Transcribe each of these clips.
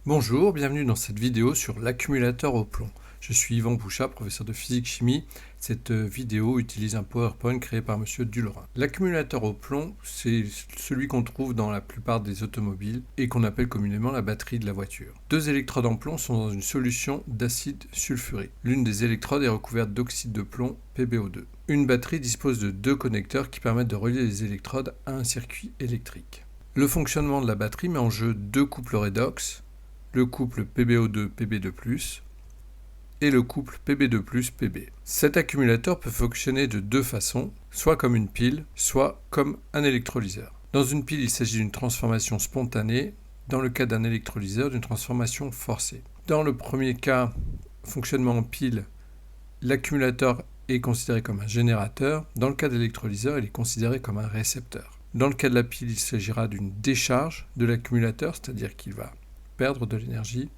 Bonjour, bienvenue dans cette vidéo sur l'accumulateur au plomb. Je suis Yvan Bouchat, professeur de physique-chimie. Cette vidéo utilise un PowerPoint créé par Monsieur Dullerin. L'accumulateur au plomb, c'est celui qu'on trouve dans la plupart des automobiles et qu'on appelle communément la batterie de la voiture. Deux électrodes en plomb sont dans une solution d'acide sulfurique. L'une des électrodes est recouverte d'oxyde de plomb, PbO2. Une batterie dispose de deux connecteurs qui permettent de relier les électrodes à un circuit électrique. Le fonctionnement de la batterie met en jeu deux couples redox, le couple PbO2-Pb2+, et le couple Pb2+-Pb. Cet accumulateur peut fonctionner de deux façons, soit comme une pile, soit comme un électrolyseur. Dans une pile, il s'agit d'une transformation spontanée, dans le cas d'un électrolyseur, d'une transformation forcée. Dans le premier cas, fonctionnement en pile, l'accumulateur est considéré comme un générateur. Dans le cas de l'électrolyseur, il est considéré comme un récepteur. Dans le cas de la pile, il s'agira d'une décharge de l'accumulateur, c'est-à-dire qu'il va perdre de l'énergie.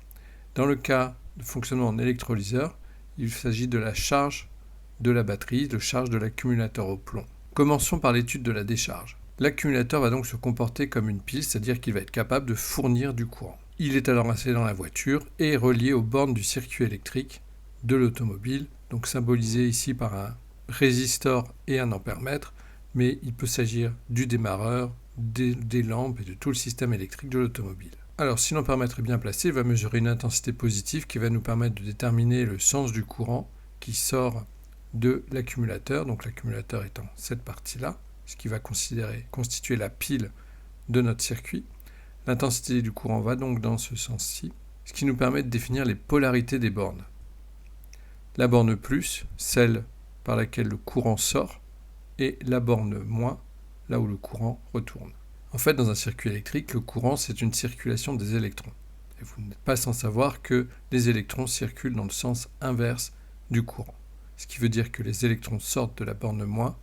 Dans le cas de fonctionnement en électrolyseur, il s'agit de la charge de la batterie, de charge de l'accumulateur au plomb. Commençons par l'étude de la décharge. L'accumulateur va donc se comporter comme une pile, c'est-à-dire qu'il va être capable de fournir du courant. Il est alors installé dans la voiture et est relié aux bornes du circuit électrique de l'automobile, donc symbolisé ici par un résistor et un ampèremètre, mais il peut s'agir du démarreur, des lampes et de tout le système électrique de l'automobile. Alors, si l'ampèremètre est bien placé, il va mesurer une intensité positive qui va nous permettre de déterminer le sens du courant qui sort de l'accumulateur, donc l'accumulateur étant cette partie-là, ce qui va constituer la pile de notre circuit. L'intensité du courant va donc dans ce sens-ci, ce qui nous permet de définir les polarités des bornes. La borne plus, celle par laquelle le courant sort, et la borne moins, là où le courant retourne. En fait, dans un circuit électrique, le courant, c'est une circulation des électrons. Et vous n'êtes pas sans savoir que les électrons circulent dans le sens inverse du courant. Ce qui veut dire que les électrons sortent de la borne moins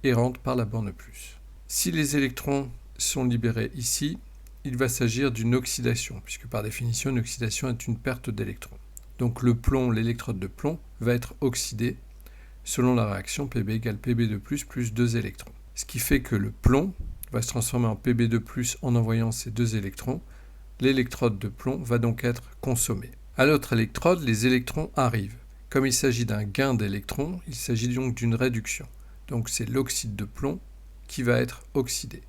et rentrent par la borne plus. Si les électrons sont libérés ici, il va s'agir d'une oxydation, puisque par définition, une oxydation est une perte d'électrons. Donc le plomb, l'électrode de plomb, va être oxydé selon la réaction Pb égale Pb2+, plus 2 électrons. Ce qui fait que le plomb va se transformer en Pb2+, en envoyant ces deux électrons. L'électrode de plomb va donc être consommée. À l'autre électrode, les électrons arrivent. Comme il s'agit d'un gain d'électrons, il s'agit donc d'une réduction. Donc c'est l'oxyde de plomb qui va être oxydé.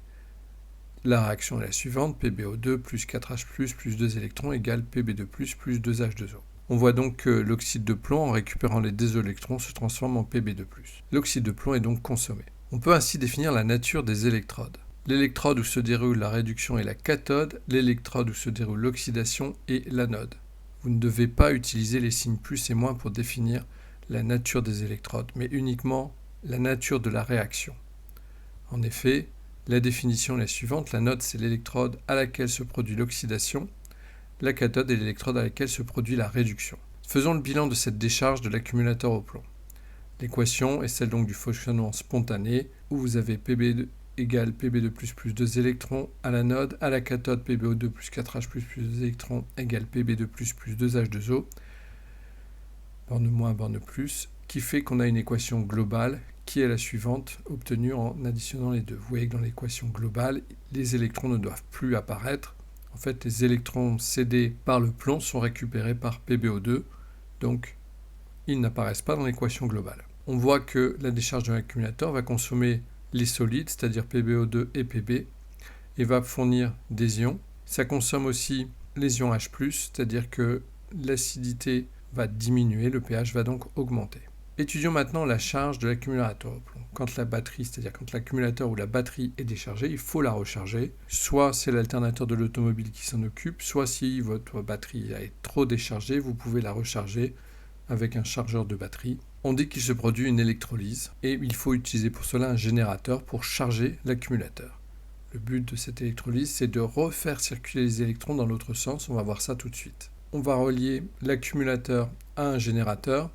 La réaction est la suivante, PbO2 plus 4H+, plus 2 électrons égale Pb2+, plus 2H2O. On voit donc que l'oxyde de plomb, en récupérant les deux électrons, se transforme en Pb2+. L'oxyde de plomb est donc consommé. On peut ainsi définir la nature des électrodes. L'électrode où se déroule la réduction est la cathode, l'électrode où se déroule l'oxydation est l'anode. Vous ne devez pas utiliser les signes plus et moins pour définir la nature des électrodes, mais uniquement la nature de la réaction. En effet, la définition est la suivante, l'anode c'est l'électrode à laquelle se produit l'oxydation, la cathode est l'électrode à laquelle se produit la réduction. Faisons le bilan de cette décharge de l'accumulateur au plomb. L'équation est celle donc du fonctionnement spontané, où vous avez Pb égale Pb2+, plus 2 électrons à l'anode, à la cathode PbO2 plus 4H+, plus 2 électrons égale Pb2+, plus 2H2O, borne moins, borne plus, qui fait qu'on a une équation globale qui est la suivante, obtenue en additionnant les deux. Vous voyez que dans l'équation globale, les électrons ne doivent plus apparaître. En fait, les électrons cédés par le plomb sont récupérés par PbO2, donc ils n'apparaissent pas dans l'équation globale. On voit que la décharge de l'accumulateur va consommer les solides, c'est-à-dire PbO2 et Pb, et va fournir des ions. Ça consomme aussi les ions H+, c'est-à-dire que l'acidité va diminuer, le pH va donc augmenter. Étudions maintenant la charge de l'accumulateur au plomb. Quand la batterie, c'est-à-dire quand l'accumulateur ou la batterie est déchargée, il faut la recharger. Soit c'est l'alternateur de l'automobile qui s'en occupe, soit si votre batterie est trop déchargée, vous pouvez la recharger avec un chargeur de batterie. On dit qu'il se produit une électrolyse et il faut utiliser pour cela un générateur pour charger l'accumulateur. Le but de cette électrolyse, c'est de refaire circuler les électrons dans l'autre sens. On va voir ça tout de suite. On va relier l'accumulateur à un générateur.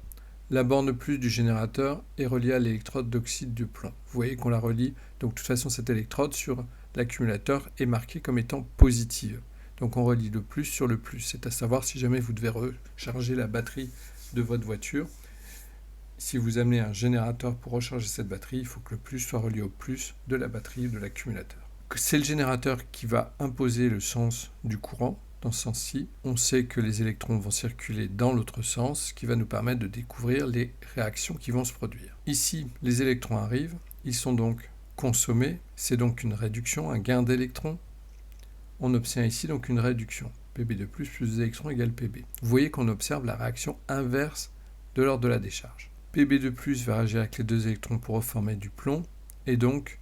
La borne plus du générateur est reliée à l'électrode d'oxyde de plomb. Vous voyez qu'on la relie. Donc de toute façon, cette électrode sur l'accumulateur est marquée comme étant positive. Donc on relie le plus sur le plus. C'est à savoir si jamais vous devez recharger la batterie de votre voiture. Si vous amenez un générateur pour recharger cette batterie, il faut que le plus soit relié au plus de la batterie ou de l'accumulateur. C'est le générateur qui va imposer le sens du courant. dans ce sens-ci. On sait que les électrons vont circuler dans l'autre sens, ce qui va nous permettre de découvrir les réactions qui vont se produire. Ici, les électrons arrivent, ils sont donc consommés, c'est donc une réduction, un gain d'électrons. On obtient ici donc une réduction. Pb de plus des électrons égale Pb. Vous voyez qu'on observe la réaction inverse de l'ordre de la décharge. Pb de plus va réagir avec les deux électrons pour reformer du plomb, et donc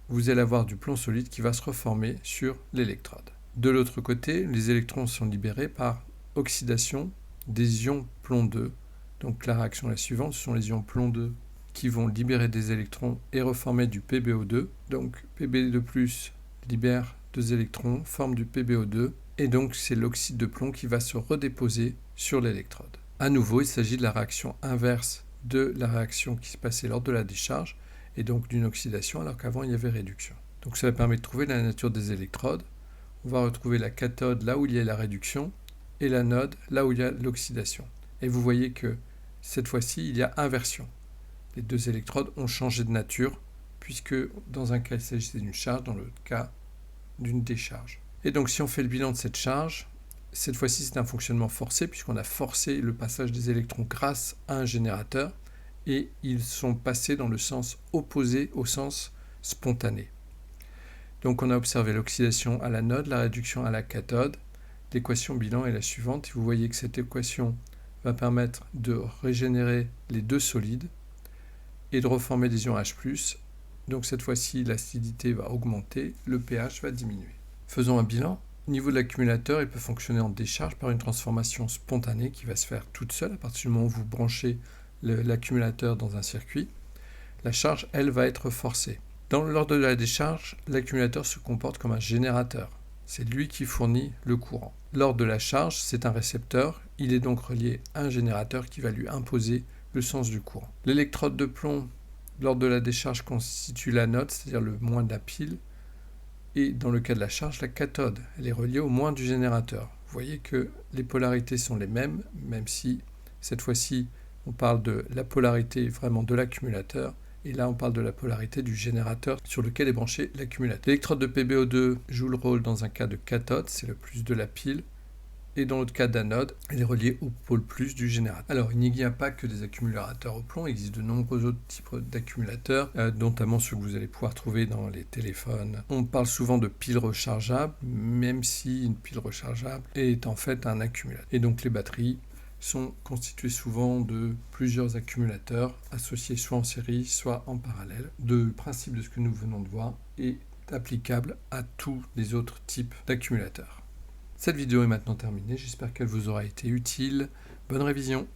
vous allez avoir du plomb solide qui va se reformer sur l'électrode. De l'autre côté, les électrons sont libérés par oxydation des ions plomb 2. Donc la réaction est la suivante, ce sont les ions plomb 2 qui vont libérer des électrons et reformer du PbO2. Donc Pb de plus libère deux électrons, forme du PbO2, et donc c'est l'oxyde de plomb qui va se redéposer sur l'électrode. À nouveau, il s'agit de la réaction inverse de la réaction qui se passait lors de la décharge, et donc d'une oxydation alors qu'avant il y avait réduction. Donc cela permet de trouver la nature des électrodes. On va retrouver la cathode là où il y a la réduction et l'anode là où il y a l'oxydation. Et vous voyez que cette fois-ci il y a inversion. Les deux électrodes ont changé de nature puisque dans un cas il s'agissait d'une charge, dans l'autre cas d'une décharge. Et donc si on fait le bilan de cette charge, cette fois-ci c'est un fonctionnement forcé puisqu'on a forcé le passage des électrons grâce à un générateur et ils sont passés dans le sens opposé au sens spontané. Donc on a observé l'oxydation à l'anode, la réduction à la cathode. L'équation bilan est la suivante. Vous voyez que cette équation va permettre de régénérer les deux solides et de reformer des ions H+. Donc cette fois-ci, l'acidité va augmenter, le pH va diminuer. Faisons un bilan. Au niveau de l'accumulateur, il peut fonctionner en décharge par une transformation spontanée qui va se faire toute seule à partir du moment où vous branchez l'accumulateur dans un circuit. La charge, elle, va être forcée. Lors de la décharge, l'accumulateur se comporte comme un générateur. C'est lui qui fournit le courant. Lors de la charge, c'est un récepteur. Il est donc relié à un générateur qui va lui imposer le sens du courant. L'électrode de plomb, lors de la décharge, constitue l'anode, c'est-à-dire le moins de la pile. Et dans le cas de la charge, la cathode, elle est reliée au moins du générateur. Vous voyez que les polarités sont les mêmes, même si cette fois-ci, on parle de la polarité vraiment de l'accumulateur. Et là, on parle de la polarité du générateur sur lequel est branché l'accumulateur. L'électrode de PbO2 joue le rôle dans un cas de cathode, c'est le plus de la pile. Et dans l'autre cas d'anode, elle est reliée au pôle plus du générateur. Alors, il n'y a pas que des accumulateurs au plomb, il existe de nombreux autres types d'accumulateurs, notamment ceux que vous allez pouvoir trouver dans les téléphones. On parle souvent de piles rechargeables, même si une pile rechargeable est en fait un accumulateur. Et donc les batteries sont constituées souvent de plusieurs accumulateurs associés soit en série, soit en parallèle. Le principe de ce que nous venons de voir est applicable à tous les autres types d'accumulateurs. Cette vidéo est maintenant terminée, j'espère qu'elle vous aura été utile. Bonne révision!